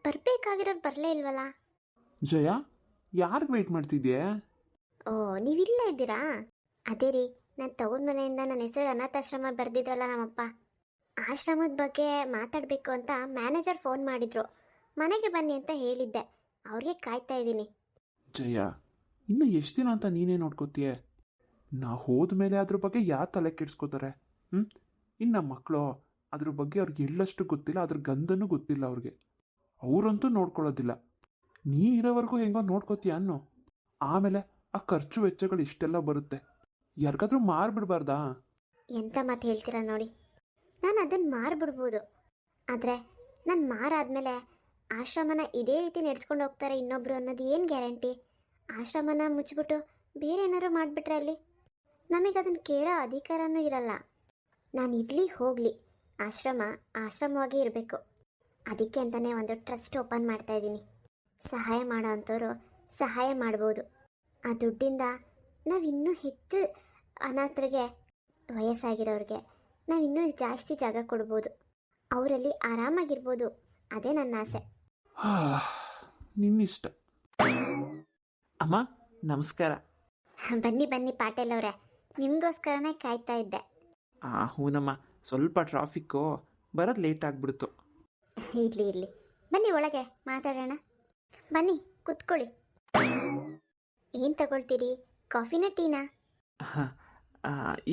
ಬರಬೇಕಾಗಿರೋರು ಬರಲೇ ಇಲ್ವಲ್ಲ? ಜಯ, ಯಾರಿಗೆ ವೆಯ್ಟ್ ಮಾಡ್ತಿದ್ಯೆ? ಓ, ನೀವಿಲ್ಲೇ ಇದ್ದೀರಾ? ಅದೇ ರೀ, ನಾನು ತಗೊಂಡ ಮನೆಯಿಂದ ನನ್ನ ಹೆಸರು ಅನಾಥಾಶ್ರಮ ಬರೆದಿದ್ರಲ್ಲ ನಮ್ಮಪ್ಪ, ಆಶ್ರಮದ ಬಗ್ಗೆ ಮಾತಾಡಬೇಕು ಅಂತ ಮ್ಯಾನೇಜರ್ ಫೋನ್ ಮಾಡಿದ್ರು. ಮನೆಗೆ ಬನ್ನಿ ಅಂತ ಹೇಳಿದ್ದೆ, ಅವ್ರಿಗೆ ಕಾಯ್ತಾ ಇದ್ದೀನಿ. ಜಯ, ಇನ್ನು ಎಷ್ಟು ದಿನ ಅಂತ ನೀನೇ ನೋಡ್ಕೋತೀಯ? ನಾ ಹೋದ್ಮೇಲೆ ಅದ್ರ ಬಗ್ಗೆ ಯಾರು ತಲೆ ಕೆಡಿಸ್ಕೋತಾರೆ? ಇನ್ನು ನಮ್ಮ ಮಕ್ಕಳು ಅದ್ರ ಬಗ್ಗೆ ಅವ್ರಿಗೆ ಎಳ್ಳಷ್ಟು ಗೊತ್ತಿಲ್ಲ, ಅದ್ರ ಗಂಧನೂ ಗೊತ್ತಿಲ್ಲ ಅವ್ರಿಗೆ. ಅವರಂತೂ ನೋಡ್ಕೊಳ್ಳೋದಿಲ್ಲ. ನೀ ಇರೋವರೆಗೂ ಹೆಂಗೋ ನೋಡ್ಕೋತೀಯ ಅನ್ನೋ. ಆಮೇಲೆ ಆ ಖರ್ಚು ವೆಚ್ಚಗಳು ಇಷ್ಟೆಲ್ಲ ಬರುತ್ತೆ, ಯಾರಿಗಾದ್ರೂ ಮಾರ್ಬಿಡ್ಬಾರ್ದಾ? ಎಂತ ಮಾತು ಹೇಳ್ತೀರಾ ನೋಡಿ. ನಾನು ಅದನ್ನು ಮಾರ್ಬಿಡ್ಬೋದು, ಆದರೆ ನಾನು ಮಾರಾದ್ಮೇಲೆ ಆಶ್ರಮನ ಇದೇ ರೀತಿ ನಡೆಸ್ಕೊಂಡು ಹೋಗ್ತಾರೆ ಇನ್ನೊಬ್ರು ಅನ್ನೋದು ಏನು ಗ್ಯಾರಂಟಿ? ಆಶ್ರಮನ ಮುಚ್ಚಿಬಿಟ್ಟು ಬೇರೆ ಏನಾದ್ರು ಮಾಡಿಬಿಟ್ರೆ ಅಲ್ಲಿ ನಮಗದನ್ನು ಕೇಳೋ ಅಧಿಕಾರನೂ ಇರಲ್ಲ. ನಾನು ಇರಲಿ ಹೋಗಲಿ, ಆಶ್ರಮವಾಗಿ ಇರಬೇಕು. ಅದಕ್ಕೆ ಅಂತಲೇ ಒಂದು ಟ್ರಸ್ಟ್ ಓಪನ್ ಮಾಡ್ತಾಯಿದ್ದೀನಿ. ಸಹಾಯ ಮಾಡೋ ಅಂಥವ್ರು ಸಹಾಯ ಮಾಡ್ಬೋದು. ಆ ದುಡ್ಡಿಂದ ನಾವು ಇನ್ನೂ ಹೆಚ್ಚು ಅನಾಥರಿಗೆ, ವಯಸ್ಸಾಗಿರೋರಿಗೆ ನಾವು ಇನ್ನೂ ಜಾಸ್ತಿ ಜಾಗ ಕೊಡ್ಬೋದು, ಅವರಲ್ಲಿ ಆರಾಮಾಗಿರ್ಬೋದು. ಅದೇ ನನ್ನ ಆಸೆ. ನಿನ್ನಿಷ್ಟ. ಅಮ್ಮ ನಮಸ್ಕಾರ. ಬನ್ನಿ ಬನ್ನಿ ಪಾಟೀಲ್ ಅವರೇ, ನಿಮಗೋಸ್ಕರನೇ ಕಾಯ್ತಾ ಇದ್ದೆ. ಹೂನಮ್ಮ, ಸ್ವಲ್ಪ ಟ್ರಾಫಿಕ್ಕು, ಬರೋದು ಲೇಟ್ ಆಗಿಬಿಡ್ತು. ಇರಲಿ ಬನ್ನಿ ಒಳಗೆ ಮಾತಾಡೋಣ. ಬನ್ನಿ ಕುತ್ಕೊಳ್ಳಿ. ಏನು ತಗೊಳ್ತೀರಿ, ಕಾಫಿನ ಟೀನಾ?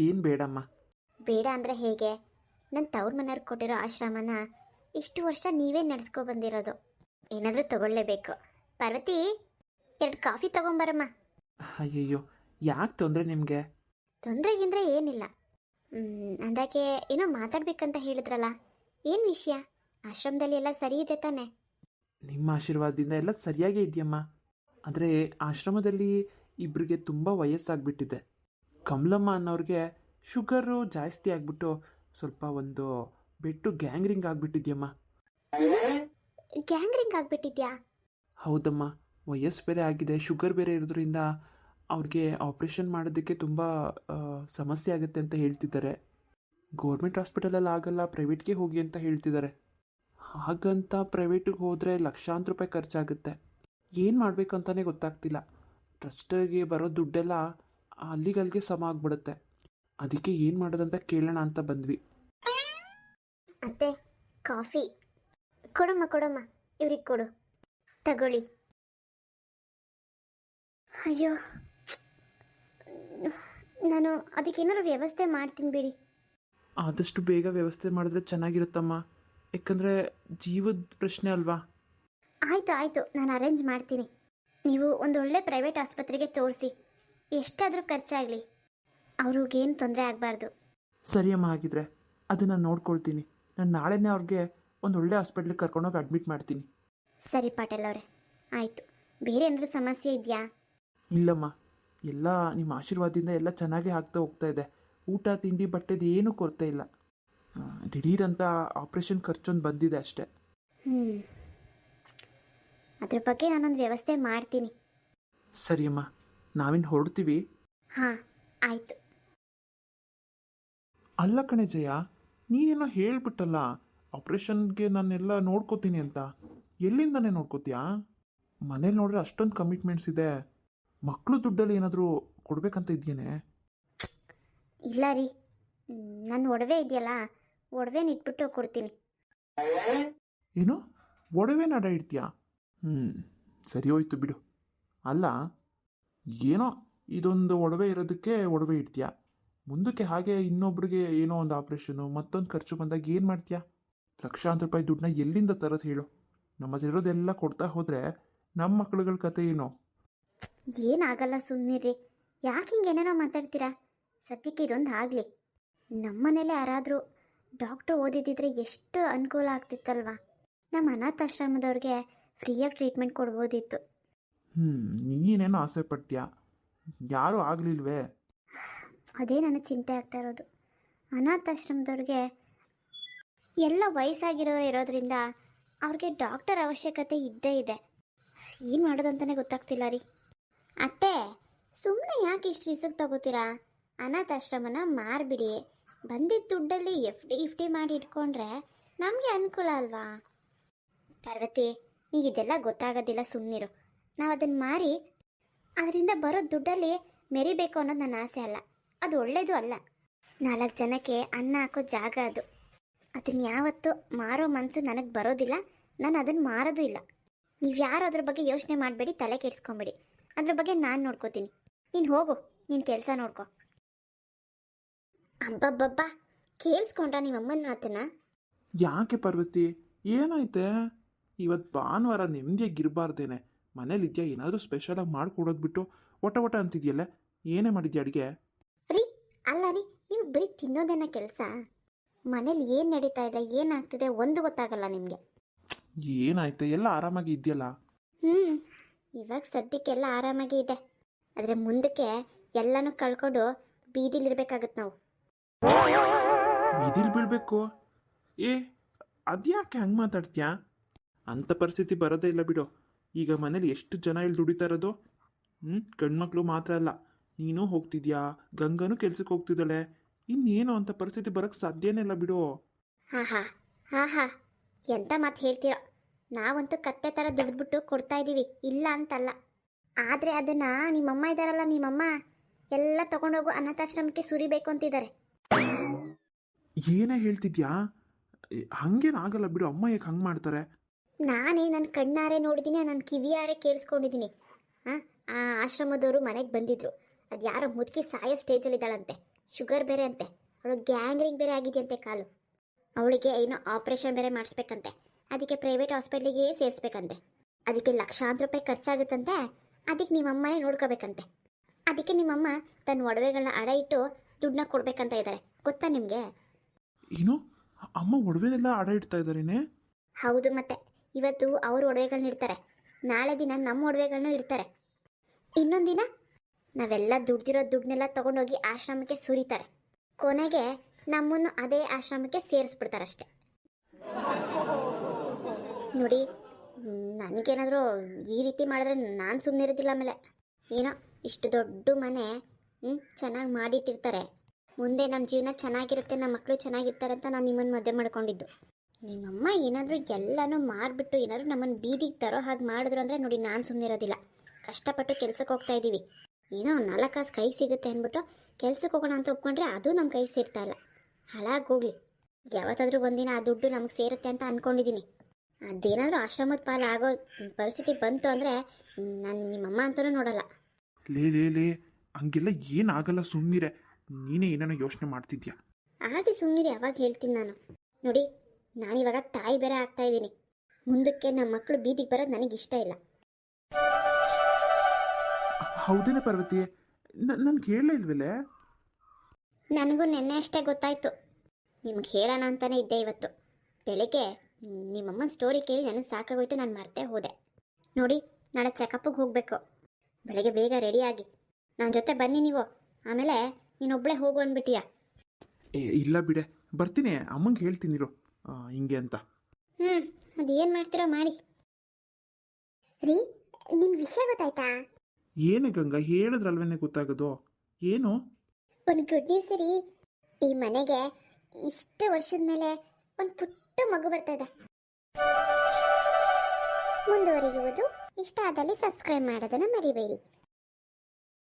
ಏನು ಬೇಡಮ್ಮ. ಬೇಡ ಅಂದರೆ ಹೇಗೆ? ನನ್ನ ತವ್ರ ಮನೆಯವ್ರು ಕೊಟ್ಟಿರೋ ಆಶ್ರಮನ ಇಷ್ಟು ವರ್ಷ ನೀವೇ ನಡೆಸ್ಕೊ ಬಂದಿರೋದು, ಏನಾದರೂ ತಗೊಳ್ಳೇಬೇಕು. ಪಾರ್ವತಿ, 2 ಕಾಫಿ ತಗೊಂಬರಮ್ಮ. ಅಯ್ಯಯ್ಯೋ, ಯಾಕೆ ತೊಂದರೆ ನಿಮಗೆ? ತೊಂದರೆಗಿಂದ್ರೆ ಏನಿಲ್ಲ. ಅಂದಾಕೆ ಏನೋ ಮಾತಾಡ್ಬೇಕಂತ ಹೇಳಿದ್ರಲ್ಲ, ಏನು ವಿಷಯ? ಆಶ್ರಮದಲ್ಲಿ ಎಲ್ಲ ಸರಿ ಇದೆ ತಾನೆ? ನಿಮ್ಮ ಆಶೀರ್ವಾದದಿಂದ ಎಲ್ಲ ಸರಿಯಾಗೇ ಇದೆಯಮ್ಮ. ಆದರೆ ಆಶ್ರಮದಲ್ಲಿ ಇಬ್ಬರಿಗೆ ತುಂಬ ವಯಸ್ಸಾಗ್ಬಿಟ್ಟಿದೆ. ಕಮಲಮ್ಮ ಅನ್ನೋರಿಗೆ ಶುಗರು ಜಾಸ್ತಿ ಆಗಿಬಿಟ್ಟು ಸ್ವಲ್ಪ ಒಂದು ಬೆಟ್ಟು ಗ್ಯಾಂಗ್ರಿಂಗ್ ಆಗಿಬಿಟ್ಟಿದ್ಯಮ್ಮ. ಗ್ಯಾಂಗ್ರಿಂಗ್ ಆಗಿಬಿಟ್ಟಿದ್ಯಾ? ಹೌದಮ್ಮ, ವಯಸ್ಸು ಬೇರೆ ಆಗಿದೆ, ಶುಗರ್ ಬೇರೆ ಇರೋದ್ರಿಂದ ಅವ್ರಿಗೆ ಆಪ್ರೇಷನ್ ಮಾಡೋದಕ್ಕೆ ತುಂಬ ಸಮಸ್ಯೆ ಆಗುತ್ತೆ ಅಂತ ಹೇಳ್ತಿದ್ದಾರೆ. ಗೌರ್ಮೆಂಟ್ ಹಾಸ್ಪಿಟಲಲ್ಲಿ ಆಗಲ್ಲ, ಪ್ರೈವೇಟ್ಗೆ ಹೋಗಿ ಅಂತ ಹೇಳ್ತಿದ್ದಾರೆ. ಹಾಗಂತ ಪ್ರೈವೇಟಿಗೆ ಹೋದರೆ ಲಕ್ಷಾಂತರ ರೂಪಾಯಿ ಖರ್ಚಾಗುತ್ತೆ. ಏನು ಮಾಡಬೇಕು ಅಂತಲೇ ಗೊತ್ತಾಗ್ತಿಲ್ಲ. ಟ್ರಸ್ಟಿಗೆ ಬರೋ ದುಡ್ಡೆಲ್ಲ ಅಲ್ಲಿಗಲ್ಲಿಗೆ ಸಮ ಆಗ್ಬಿಡುತ್ತೆ. ಅದಕ್ಕೆ ಏನು ಮಾಡೋದಂತ ಕೇಳೋಣ ಅಂತ ಬಂದ್ವಿ. ಅತ್ತೆ, ಕಾಫಿ ಕೊಡಮ್ಮ, ಇವ್ರಿಗೆ ಕೊಡು, ತಗೊಳ್ಳಿ. ಅಯ್ಯೋ, ನಾನು ಅದಕ್ಕೇನಾದ್ರು ವ್ಯವಸ್ಥೆ ಮಾಡ್ತೀನಿ ಬಿಡಿ. ಆದಷ್ಟು ಬೇಗ ವ್ಯವಸ್ಥೆ ಮಾಡಿದ್ರೆ ಚೆನ್ನಾಗಿರುತ್ತಮ್ಮ, ಯಾಕಂದರೆ ಜೀವದ ಪ್ರಶ್ನೆ ಅಲ್ವಾ. ಆಯಿತು, ನಾನು ಅರೇಂಜ್ ಮಾಡ್ತೀನಿ. ನೀವು ಒಂದು ಒಳ್ಳೆ ಪ್ರೈವೇಟ್ ಆಸ್ಪತ್ರೆಗೆ ತೋರಿಸಿ, ಎಷ್ಟಾದರೂ ಖರ್ಚಾಗಲಿ, ಅವ್ರಿಗೇನು ತೊಂದರೆ ಆಗಬಾರ್ದು. ಸರಿಯಮ್ಮ, ಆಗಿದ್ರೆ ಅದನ್ನು ನೋಡ್ಕೊಳ್ತೀನಿ. ನಾನು ನಾಳೆನೇ ಅವ್ರಿಗೆ ಒಂದು ಒಳ್ಳೆ ಹಾಸ್ಪಿಟ್ಲಿಗೆ ಕರ್ಕೊಂಡೋಗಿ ಅಡ್ಮಿಟ್ ಮಾಡ್ತೀನಿ. ಸರಿ ಪಾಟೀಲ್ ಅವರೇ, ಆಯಿತು. ಬೇರೆ ಏನಾದರೂ ಸಮಸ್ಯೆ ಇದೆಯಾ? ಇಲ್ಲಮ್ಮ, ಎಲ್ಲ ನಿಮ್ಮ ಆಶೀರ್ವಾದದಿಂದ ಎಲ್ಲ ಚೆನ್ನಾಗೇ ಆಗ್ತಾ ಹೋಗ್ತಾ ಇದೆ. ಊಟ ತಿಂಡಿ ಬಟ್ಟೆದು ಏನೂ ಕೊರತೆ ಇಲ್ಲ. ದಿಢೀರಂತ ಆಪ್ರೇಷನ್ ಖರ್ಚೊಂದು ಬಂದಿದೆ ಅಷ್ಟೇ. ಅದ್ರ ಬಗ್ಗೆ ನಾನೊಂದು ವ್ಯವಸ್ಥೆ ಮಾಡ್ತೀನಿ. ಸರಿಯಮ್ಮ, ನಾವಿನ್ನು ಹೊರಡ್ತೀವಿ. ಹಾಂ, ಆಯಿತು. ಅಲ್ಲ ಕಣೆ ಜಯ, ನೀನೇನೋ ಹೇಳ್ಬಿಟ್ಟಲ್ಲ ಆಪ್ರೇಷನ್ಗೆ ನಾನೆಲ್ಲ ನೋಡ್ಕೋತೀನಿ ಅಂತ. ಎಲ್ಲಿಂದನೇ ನೋಡ್ಕೋತೀಯಾ? ಮನೇಲಿ ನೋಡ್ರೆ ಅಷ್ಟೊಂದು ಕಮಿಟ್ಮೆಂಟ್ಸ್ ಇದೆ. ಮಕ್ಕಳು ದುಡ್ಡಲ್ಲಿ ಏನಾದರೂ ಕೊಡ್ಬೇಕಂತ ಇದೆಯೇನೆ? ಇಲ್ಲ ರೀ, ನನ್ನ ಒಡವೆ ಇದೆಯಲ್ಲ, ಒಡವೆನ ಇಟ್ಬಿಟ್ಟು ಕೊಡ್ತೀನಿ. ಏನು, ಒಡವೆ ನಡ ಇಡ್ತೀಯಾ? ಸರಿ ಹೋಯ್ತು ಬಿಡು. ಅಲ್ಲ, ಏನೋ ಇದೊಂದು ಒಡವೆ ಇರೋದಕ್ಕೆ ಒಡವೆ ಇಡ್ತೀಯಾ, ಮುಂದಕ್ಕೆ ಹಾಗೆ ಇನ್ನೊಬ್ರಿಗೆ ಏನೋ ಒಂದು ಆಪ್ರೇಷನು ಮತ್ತೊಂದು ಖರ್ಚು ಬಂದಾಗ ಏನು ಮಾಡ್ತೀಯಾ? ಲಕ್ಷಾಂತರ ರೂಪಾಯಿ ದುಡ್ಡನ್ನ ಎಲ್ಲಿಂದ ತರೋದು ಹೇಳು? ನಮ್ಮದಿರೋದೆಲ್ಲ ಕೊಡ್ತಾ ಹೋದರೆ ನಮ್ಮ ಮಕ್ಕಳುಗಳ ಕತೆ ಏನೋ? ಏನಾಗಲ್ಲ, ಸುಮ್ಮನಿರಿ. ಯಾಕೆ ಹಿಂಗೆ ಏನೇನೋ ಮಾತಾಡ್ತೀರಾ? ಸದ್ಯಕ್ಕೆ ಇದೊಂದು ಆಗಲಿ. ನಮ್ಮನೇಲೆ ಯಾರಾದರೂ ಡಾಕ್ಟ್ರು ಓದಿದ್ದಿದ್ರೆ ಎಷ್ಟು ಅನುಕೂಲ ಆಗ್ತಿತ್ತಲ್ವ. ನಮ್ಮ ಅನಾಥಾಶ್ರಮದವ್ರಿಗೆ ಫ್ರೀಯಾಗಿ ಟ್ರೀಟ್ಮೆಂಟ್ ಕೊಡ್ಬೋದಿತ್ತು. ನೀನೇನೋ ಆಸೆ ಪಡ್ತೀಯಾ, ಯಾರೂ ಆಗಲಿಲ್ವೇ? ಅದೇ ನನಗೆ ಚಿಂತೆ ಆಗ್ತಾ ಇರೋದು. ಅನಾಥಾಶ್ರಮದವ್ರಿಗೆ ಎಲ್ಲ ವಯಸ್ಸಾಗಿರೋ ಇರೋದ್ರಿಂದ ಅವ್ರಿಗೆ ಡಾಕ್ಟರ್ ಅವಶ್ಯಕತೆ ಇದ್ದೇ ಇದೆ. ಏನು ಮಾಡೋದು ಅಂತಲೇ ಗೊತ್ತಾಗ್ತಿಲ್ಲ ರೀ. ಅತ್ತೆ, ಸುಮ್ಮನೆ ಯಾಕೆ ಇಷ್ಟು ರಿಸ್ಕ್ ತಗೋತೀರಾ? ಅನಾಥಾಶ್ರಮನ ಮಾರಿಬಿಡಿ, ಬಂದಿದ್ದ ದುಡ್ಡಲ್ಲಿ ಎಫ್ ಡಿ ಮಾಡಿ ಇಟ್ಕೊಂಡ್ರೆ ನಮಗೆ ಅನುಕೂಲ ಅಲ್ವಾ? ಪಾರ್ವತಿ, ಈಗ ಇದೆಲ್ಲ ಗೊತ್ತಾಗೋದಿಲ್ಲ, ಸುಮ್ಮನಿರು. ನಾವು ಅದನ್ನು ಮಾರಿ ಅದರಿಂದ ಬರೋ ದುಡ್ಡಲ್ಲಿ ಮೆರಿಬೇಕು ಅನ್ನೋದು ನನ್ನ ಆಸೆ ಅಲ್ಲ. ಅದು ಒಳ್ಳೇದು ಅಲ್ಲ. 4 ಜನಕ್ಕೆ ಅನ್ನ ಹಾಕೋ ಜಾಗ ಅದು. ಅದನ್ನು ಯಾವತ್ತೂ ಮಾರೋ ಮನಸ್ಸು ನನಗೆ ಬರೋದಿಲ್ಲ. ನಾನು ಅದನ್ನು ಮಾರೋದು ಇಲ್ಲ. ನೀವು ಯಾರು ಅದ್ರ ಬಗ್ಗೆ ಯೋಚನೆ ಮಾಡಬೇಡಿ, ತಲೆ ಕೆಡಿಸ್ಕೊಂಬೇಡಿ. ಅದ್ರ ಬಗ್ಗೆ ನಾನು ನೋಡ್ಕೋತೀನಿ. ನೀನು ಹೋಗು, ನಿನ್ನ ಕೆಲಸ ನೋಡ್ಕೊ. ಅಬ್ಬಬ್ಬಬ್ಬ, ಕೇಳಿಸ್ಕೊಂಡ್ರ ನಿಮ್ಮಮ್ಮನ ಮಾತನ್ನ? ಯಾಕೆ ಪಾರ್ವತಿ, ಏನಾಯ್ತೆ? ಇವತ್ತು ಭಾನುವಾರ ನೆಮ್ಮದಿಯಾಗಿರಬಾರ್ದೇನೆ. ಮನೇಲಿದ್ಯಾ? ಏನಾದರೂ ಸ್ಪೆಷಲಾಗಿ ಮಾಡಿಕೊಡೋದು ಬಿಟ್ಟು ಒಟ ಅಂತಿದ್ಯಲ್ಲ, ಏನೇ ಮಾಡಿದ್ಯಾ ಅಡುಗೆ? ರೀ, ಅಲ್ಲ ರೀ, ನಿಮ್ಗೆ ಬರೀ ತಿನ್ನೋದೇನ ಕೆಲಸ? ಮನೇಲಿ ಏನು ನಡೀತಾ ಇದೆ, ಏನಾಗ್ತಿದೆ ಒಂದು ಗೊತ್ತಾಗಲ್ಲ ನಿಮಗೆ. ಏನಾಯ್ತೆ? ಎಲ್ಲ ಆರಾಮಾಗಿ ಇದೆಯಲ್ಲ? ಇವಾಗ ಸದ್ಯಕ್ಕೆಲ್ಲ ಆರಾಮಾಗಿ ಇದೆ. ಆದರೆ ಮುಂದಕ್ಕೆ ಎಲ್ಲನೂ ಕಳ್ಕೊಂಡು ಬೀದಿಲಿರ್ಬೇಕಾಗತ್ತೆ ನಾವು. ಬೀದಿಲಿ ಬೀಳ್ಬೇಕು? ಅದ್ಯಾಕೆ ಹಂಗೆ ಮಾತಾಡ್ತೀಯಾ? ಅಂಥ ಪರಿಸ್ಥಿತಿ ಬರೋದೇ ಇಲ್ಲ ಬಿಡು. ಈಗ ಮನೇಲಿ ಎಷ್ಟು ಜನ ಇಲ್ಲಿ ದುಡಿತಾ ಇರೋದು? ಗಂಡ್ಮಕ್ಳು ಮಾತ್ರ ಅಲ್ಲ, ನೀನು ಹೋಗ್ತಿದ್ಯಾ, ಗಂಗನೂ ಕೆಲ್ಸಕ್ಕೆ ಹೋಗ್ತಿದ್ದಾಳೆ. ಇನ್ನೇನು ಅಂಥ ಪರಿಸ್ಥಿತಿ ಬರೋಕ್ಕೆ ಸಾಧ್ಯನೇ ಇಲ್ಲ ಬಿಡು. ಹಾ ಎಂಥ ಮಾತು ಹೇಳ್ತೀರೋ. ನಾವಂತೂ ಕತ್ತೆ ಥರ ದುಡ್ದುಬಿಟ್ಟು ಕೊಡ್ತಾ ಇದ್ದೀವಿ, ಇಲ್ಲ ಅಂತಲ್ಲ. ಆದರೆ ಅದನ್ನು ನಿಮ್ಮಮ್ಮ ಇದ್ದಾರಲ್ಲ, ನಿಮ್ಮಮ್ಮ ಎಲ್ಲ ತಗೊಂಡೋಗು ಅನಾಥಾಶ್ರಮಕ್ಕೆ ಸುರಿಬೇಕು ಅಂತಿದ್ದಾರೆ. ಏನೇ ಹೇಳ್ತಿದ್ಯಾ? ಹಂಗೇನಾಗಲ್ಲ ಬಿಡು. ಅಮ್ಮ ಯಾಕೆ ಹಂಗೆ ಮಾಡ್ತಾರೆ? ನಾನೇ ನನ್ನ ಕಣ್ಣಾರೆ ನೋಡಿದ್ದೀನಿ, ನನ್ನ ಕಿವಿಯಾರೆ ಕೇಳಿಸ್ಕೊಂಡಿದ್ದೀನಿ. ಆ ಆಶ್ರಮದವರು ಮನೆಗೆ ಬಂದಿದ್ರು. ಅದು ಯಾರೋ ಮುದುಕಿ ಸಾಯೋ ಸ್ಟೇಜಲ್ಲಿದ್ದಾಳಂತೆ. ಶುಗರ್ ಬೇರೆ ಅಂತೆ, ಅವಳು ಗ್ಯಾಂಗ್ರಿಂಗ್ ಬೇರೆ ಆಗಿದೆಯಂತೆ ಕಾಲು. ಅವಳಿಗೆ ಏನೋ ಆಪ್ರೇಷನ್ ಬೇರೆ ಮಾಡಿಸ್ಬೇಕಂತೆ. ಅದಕ್ಕೆ ಪ್ರೈವೇಟ್ ಹಾಸ್ಪಿಟ್ಲಿಗೆ ಸೇರಿಸ್ಬೇಕಂತೆ. ಅದಕ್ಕೆ ಲಕ್ಷಾಂತರ ರೂಪಾಯಿ ಖರ್ಚಾಗುತ್ತಂತೆ. ಅದಕ್ಕೆ ನಿಮ್ಮಮ್ಮನೇ ನೋಡ್ಕೋಬೇಕಂತೆ. ಅದಕ್ಕೆ ನಿಮ್ಮಮ್ಮ ತನ್ನ ಒಡವೆಗಳನ್ನ ಅಡ ಇಟ್ಟು ದುಡ್ಡನ್ನ ಕೊಡ್ಬೇಕಂತ ಇದ್ದಾರೆ. ಗೊತ್ತಾ ನಿಮಗೆ? ಏನು, ಅಮ್ಮ ಒಡವೆನೆಲ್ಲ ಅಡ ಇಡ್ತಾ ಇದ್ದಾರೇನೆ? ಹೌದು, ಮತ್ತೆ ಇವತ್ತು ಅವ್ರ ಒಡವೆಗಳನ್ನ ಇಡ್ತಾರೆ, ನಾಳೆ ದಿನ ನಮ್ಮ ಒಡವೆಗಳನ್ನೂ ಇಡ್ತಾರೆ, ಇನ್ನೊಂದು ದಿನ ನಾವೆಲ್ಲ ದುಡ್ದಿರೋ ದುಡ್ಡನ್ನೆಲ್ಲ ತೊಗೊಂಡೋಗಿ ಆಶ್ರಮಕ್ಕೆ ಸುರಿತಾರೆ. ಕೊನೆಗೆ ನಮ್ಮನ್ನು ಅದೇ ಆಶ್ರಮಕ್ಕೆ ಸೇರಿಸ್ಬಿಡ್ತಾರಷ್ಟೆ. ನೋಡಿ, ನನಗೇನಾದರೂ ಈ ರೀತಿ ಮಾಡಿದ್ರೆ ನಾನು ಸುಮ್ಮನೆ ಇರೋದಿಲ್ಲ. ಆಮೇಲೆ ಏನೋ ಇಷ್ಟು ದೊಡ್ಡ ಮನೆ ಚೆನ್ನಾಗಿ ಮಾಡಿಟ್ಟಿರ್ತಾರೆ, ಮುಂದೆ ನಮ್ಮ ಜೀವನ ಚೆನ್ನಾಗಿರುತ್ತೆ, ನಮ್ಮ ಮಕ್ಕಳು ಚೆನ್ನಾಗಿರ್ತಾರೆ ಅಂತ ನಾನು ನಿಮ್ಮನ್ನು ಮದುವೆ ಮಾಡ್ಕೊಂಡಿದ್ದು. ನಿಮ್ಮಮ್ಮ ಏನಾದರೂ ಎಲ್ಲನೂ ಮಾರಿಬಿಟ್ಟು ಏನಾದರೂ ನಮ್ಮನ್ನು ಬೀದಿಗೆ ತರೋ ಹಾಗೆ ಮಾಡಿದ್ರು ಅಂದರೆ ನೋಡಿ, ನಾನು ಸುಮ್ಮನೆ ಇರೋದಿಲ್ಲ. ಕಷ್ಟಪಟ್ಟು ಕೆಲ್ಸಕ್ಕೆ ಹೋಗ್ತಾ ಇದ್ದೀವಿ, ಏನೋ 4 ಕಾಸು ಕೈ ಸಿಗುತ್ತೆ ಅಂದ್ಬಿಟ್ಟು ಕೆಲ್ಸಕ್ಕೆ ಹೋಗೋಣ ಅಂತ ಒಪ್ಕೊಂಡ್ರೆ ಅದು ನಮ್ಮ ಕೈ ಸೇರ್ತಾ ಇಲ್ಲ. ಹಾಳಾಗೋಗ್ಲಿ. ಯಾವತ್ತಾದರೂ ಒಂದಿನ ಆ ದುಡ್ಡು ನಮಗೆ ಸೇರುತ್ತೆ ಅಂತ ಅಂದ್ಕೊಂಡಿದ್ದೀನಿ. ಅದೇನಾದರೂ ಆಶ್ರಮದ ಪಾಲು ಆಗೋ ಪರಿಸ್ಥಿತಿ ಬಂತು ಅಂದರೆ ನಾನು ನಿಮ್ಮಮ್ಮ ಅಂತಲೂ ನೋಡಲ್ಲ. ಲೇ ಹಂಗೆಲ್ಲ ಏನಾಗಲ್ಲ, ಸುಮ್ಮನಿರೆ. ನೀನೇ ಏನೇನೋ ಯೋಚನೆ ಮಾಡ್ತಿದ್ಯಾ. ಹಾಗೆ ಸುಮ್ಮನಿರಿ, ಅವಾಗ ಹೇಳ್ತೀನಿ ನಾನು. ನೋಡಿ, ನಾನಿವಾಗ ತಾಯಿ ಬೇರೆ ಆಗ್ತಾ ಇದ್ದೀನಿ. ಮುಂದಕ್ಕೆ ನಮ್ಮ ಮಕ್ಕಳು ಬೀದಿಗೆ ಬರೋದು ನನಗಿಷ್ಟ ಇಲ್ಲ. ಹೌದೇನೆ ಪಾರ್ವತಿ, ನನ್ಗೆ ಹೇಳಲೇ ಇಲ್ವಲ್ಲೇ? ನನಗೂ ನೆನ್ನೆ ಅಷ್ಟೇ ಗೊತ್ತಾಯಿತು. ನಿಮ್ಗೆ ಹೇಳೋಣ ಅಂತಲೇ ಇದ್ದೆ ಇವತ್ತು ಬೆಳಗ್ಗೆ. ನಿಮ್ಮಮ್ಮನ ಸ್ಟೋರಿ ಕೇಳಿ ನನಗೆ ಸಾಕಾಗೋಯ್ತು, ನಾನು ಮರ್ತೇ ಹೋದೆ. ನೋಡಿ, ನಾಳೆ ಚೆಕಪ್ಪಿಗೆ ಹೋಗಬೇಕು. ಬೆಳಗ್ಗೆ ಬೇಗ ರೆಡಿಯಾಗಿ ನನ್ನ ಜೊತೆ ಬನ್ನಿ ನೀವು. ಆಮೇಲೆ ನೀನೊಬ್ಬಳೇ ಹೋಗು ಅಂದ್ಬಿಟ್ಟಿಯಾ? ಇಲ್ಲ ಬಿಡೆ, ಬರ್ತೀನಿ. ಅಮ್ಮಂಗೆ ಹೇಳ್ತೀನಿರು ಹಿಂಗೆ ಅಂತ. ಅದೇನು ಮಾಡ್ತೀರೋ ಮಾಡಿ. ರೀ, ನಿಮ್ಮ ವಿಷಯ ಗೊತ್ತಾಯ್ತಾ? ಏನೇ ಗಂಗಾ, ಹೇಳಿದ್ರಲ್ವೇನೆ ಗೊತ್ತಾಗೋದು. ಏನು? ಒಂದು ಗುಡ್ ನ್ಯೂಸ್ ರೀ. ಈ ಮನೆಗೆ ಇಷ್ಟು ವರ್ಷದ ಮೇಲೆ ಒಂದು ಪುಟ್ಟ ಮಗು ಬರ್ತಾ ಇದೆ. ಮುಂದುವರಿಯುವುದು. ಇಷ್ಟ ಆದಲ್ಲಿ ಸಬ್ಸ್ಕ್ರೈಬ್ ಮಾಡೋದನ್ನು ಮರಿಬೇಡಿ.